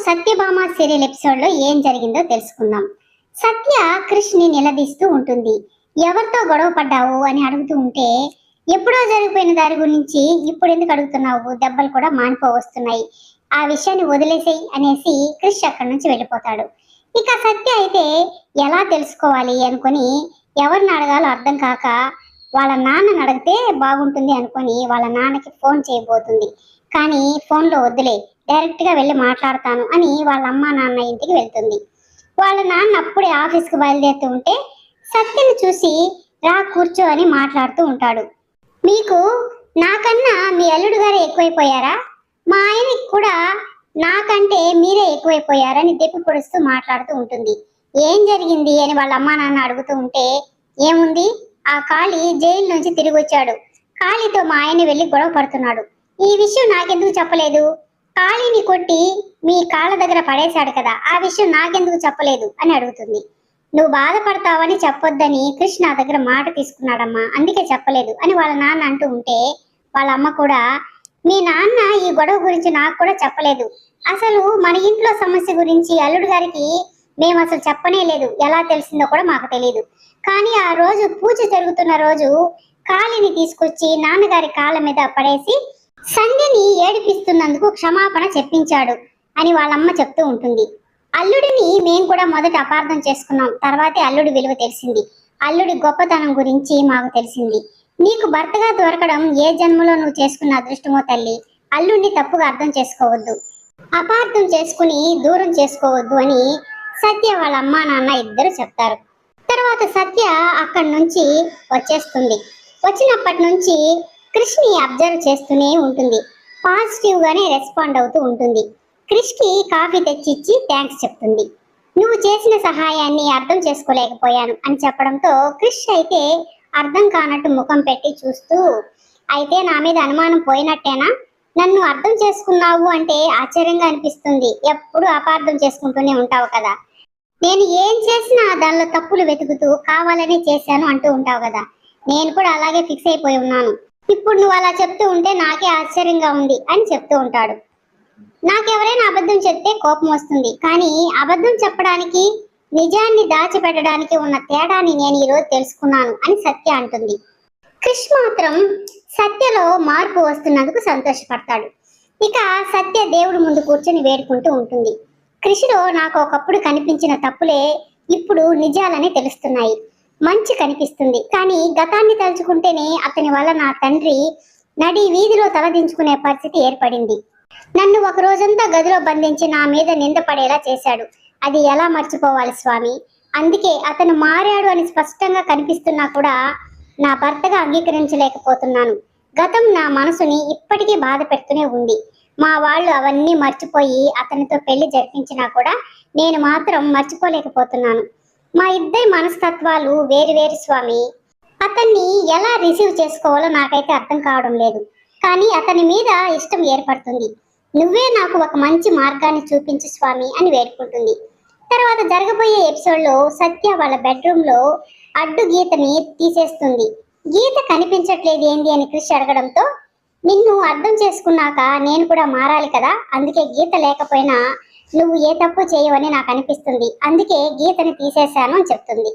Satyabhama serial episode లో ఏం జరిగిందో తెలుసుకుందాం. సత్య క్రిష్ ని నిలదీస్తూ ఉంటుంది. ఎవరితో గొడవ పడ్డావు అని అడుగుతూ ఉంటే, ఎప్పుడో జరిగిపోయిన దారి గురించి ఇప్పుడు ఎందుకు అడుగుతున్నావు, దెబ్బలు కూడా మానిపోవస్తున్నాయి, ఆ విషయాన్ని వదిలేసేయి అనేసి క్రిష్ అక్కడి నుంచి వెళ్ళిపోతాడు. ఇక సత్య అయితే ఎలా తెలుసుకోవాలి అనుకుని ఎవరిని అడగాలో అర్థం కాక వాళ్ళ నాన్నని అడిగితే బాగుంటుంది అనుకుని వాళ్ళ నాన్నకి ఫోన్ చేయబోతుంది. కానీ ఫోన్లో వద్దులే, డైరెక్ట్ గా వెళ్ళి మాట్లాడతాను అని వాళ్ళ అమ్మ నాన్న ఇంటికి వెళ్తుంది. వాళ్ళ నాన్న అప్పుడే ఆఫీస్కి బయలుదేరుతూ ఉంటే సత్యని చూసి రా కూర్చో అని మాట్లాడుతూ ఉంటాడు. మీకు నాకన్నా మీ అల్లుడు గారే ఎక్కువైపోయారా, మా ఆయనకి కూడా నాకంటే మీరే ఎక్కువైపోయారని దెప్పి పొడుస్తూ మాట్లాడుతూ ఉంటుంది. ఏం జరిగింది అని వాళ్ళ అమ్మ నాన్న అడుగుతూ ఉంటే, ఏముంది, ఆ కాళీ జైలు నుంచి తిరిగి వచ్చాడు, కాళీతో మా ఆయన వెళ్ళి గొడవ పడుతున్నాడు, ఈ విషయం నాకెందుకు చెప్పలేదు, కాళీని కొట్టి మీ కాళ్ళ దగ్గర పడేశాడు కదా, ఆ విషయం నాకెందుకు చెప్పలేదు అని అడుగుతుంది. నువ్వు బాధపడతావని చెప్పొద్దని కృష్ణ నా దగ్గర మాట తీసుకున్నాడమ్మా, అందుకే చెప్పలేదు అని వాళ్ళ నాన్న అంటూ ఉంటే వాళ్ళ అమ్మ కూడా, మీ నాన్న ఈ గొడవ గురించి నాకు కూడా చెప్పలేదు, అసలు మన ఇంట్లో సమస్య గురించి అల్లుడు గారికి మేము అసలు చెప్పనే లేదు, ఎలా తెలిసిందో కూడా మాకు తెలియదు, కానీ ఆ రోజు పూజ జరుగుతున్న రోజు కాళీని తీసుకొచ్చి నాన్నగారి కాళ్ళ మీద పడేసి సంధ్యని ఏడిపిస్తున్నందుకు క్షమాపణ చెప్పించాడు అని వాళ్ళమ్మ చెప్తూ ఉంటుంది. అల్లుడిని మేము కూడా మొదట అపార్థం చేసుకున్నాం, తర్వాతే అల్లుడి విలువ తెలిసింది, అల్లుడి గొప్పతనం గురించి మాకు తెలిసింది, నీకు భర్తగా దొరకడం ఏ జన్మలో నువ్వు చేసుకున్న అదృష్టమో తల్లి, అల్లుడిని తప్పుగా అర్థం చేసుకోవద్దు, అపార్థం చేసుకుని దూరం చేసుకోవద్దు అని సత్య వాళ్ళ అమ్మా నాన్న ఇద్దరు చెప్తారు. తర్వాత సత్య అక్కడి నుంచి వచ్చేస్తుంది. వచ్చినప్పటి నుంచి క్రిష్ని అబ్జర్వ్ చేస్తూనే ఉంటుంది. పాజిటివ్ గానే రెస్పాండ్ అవుతూ ఉంటుంది. క్రిష్ కి కాఫీ తెచ్చిచ్చి థ్యాంక్స్ చెప్తుంది. నువ్వు చేసిన సహాయాన్ని అర్థం చేసుకోలేకపోయాను అని చెప్పడంతో క్రిష్ అయితే అర్థం కానట్టు ముఖం పెట్టి చూస్తూ, అయితే నా మీద అనుమానం పోయినట్టేనా, నన్ను అర్థం చేసుకున్నావు అంటే ఆశ్చర్యంగా అనిపిస్తుంది, ఎప్పుడు అపార్థం చేసుకుంటూనే ఉంటావు కదా, నేను ఏం చేసినా దానిలో తప్పులు వెతుకుతూ కావాలనే చేశాను అంటూ ఉంటావు కదా, నేను కూడా అలాగే ఫిక్స్ అయిపోయి ఉన్నాను, ఇప్పుడు నువ్వు అలా చెప్తూ ఉంటే నాకే ఆశ్చర్యంగా ఉంది అని చెప్తూ ఉంటాడు. నాకెవరైనా అబద్ధం చెప్తే కోపం వస్తుంది, కానీ అబద్ధం చెప్పడానికి నిజాన్ని దాచిపెట్టడానికి ఉన్న తేడాని నేను ఈరోజు తెలుసుకున్నాను అని సత్య అంటుంది. క్రిష్ మాత్రం సత్యలో మార్పు వస్తున్నందుకు సంతోషపడతాడు. ఇక సత్య దేవుడి ముందు కూర్చొని వేడుకుంటూ ఉంటుంది. క్రిష్లో నాకు ఒకప్పుడు కనిపించిన తప్పులే ఇప్పుడు నిజాలని తెలుస్తున్నాయి, మంచి కనిపిస్తుంది, కానీ గతాన్ని తలుచుకుంటేనే అతని వల్ల నా తండ్రి నడి వీధిలో తలదించుకునే పరిస్థితి ఏర్పడింది, నన్ను ఒక రోజంతా గదిలో బంధించి నా మీద నింద పడేలా చేశాడు, అది ఎలా మర్చిపోవాలి స్వామి, అందుకే అతను మారాడు అని స్పష్టంగా కనిపిస్తున్నా కూడా నా భర్తగా అంగీకరించలేకపోతున్నాను, గతం నా మనసుని ఇప్పటికీ బాధ పెడుతూనే ఉంది, మా వాళ్ళు అవన్నీ మర్చిపోయి అతనితో పెళ్లి జరిపించినా కూడా నేను మాత్రం మర్చిపోలేకపోతున్నాను, మా ఇద్దరి మనస్తత్వాలు వేరు వేరు స్వామి, అతన్ని ఎలా రిసీవ్ చేసుకోవాలో నాకైతే అర్థం కావడం లేదు, కానీ అతని మీద ఇష్టం ఏర్పడుతుంది, నువ్వే నాకు ఒక మంచి మార్గాన్ని చూపించు స్వామి అని వేడుకుంటుంది. తర్వాత జరగబోయే ఎపిసోడ్లో సత్య వాళ్ళ బెడ్రూమ్ లో అడ్డు గీతని తీసేస్తుంది. గీత కనిపించట్లేదు ఏంది అని క్రిష్ అడగడంతో, నిన్ను అర్థం చేసుకున్నాక నేను కూడా మారాలి కదా, అందుకే గీత లేకపోయినా నువ్వు ఏ తప్పు చేయవని నాకు అనిపిస్తుంది, అందుకే గీతని తీసేశాను అని చెప్తుంది.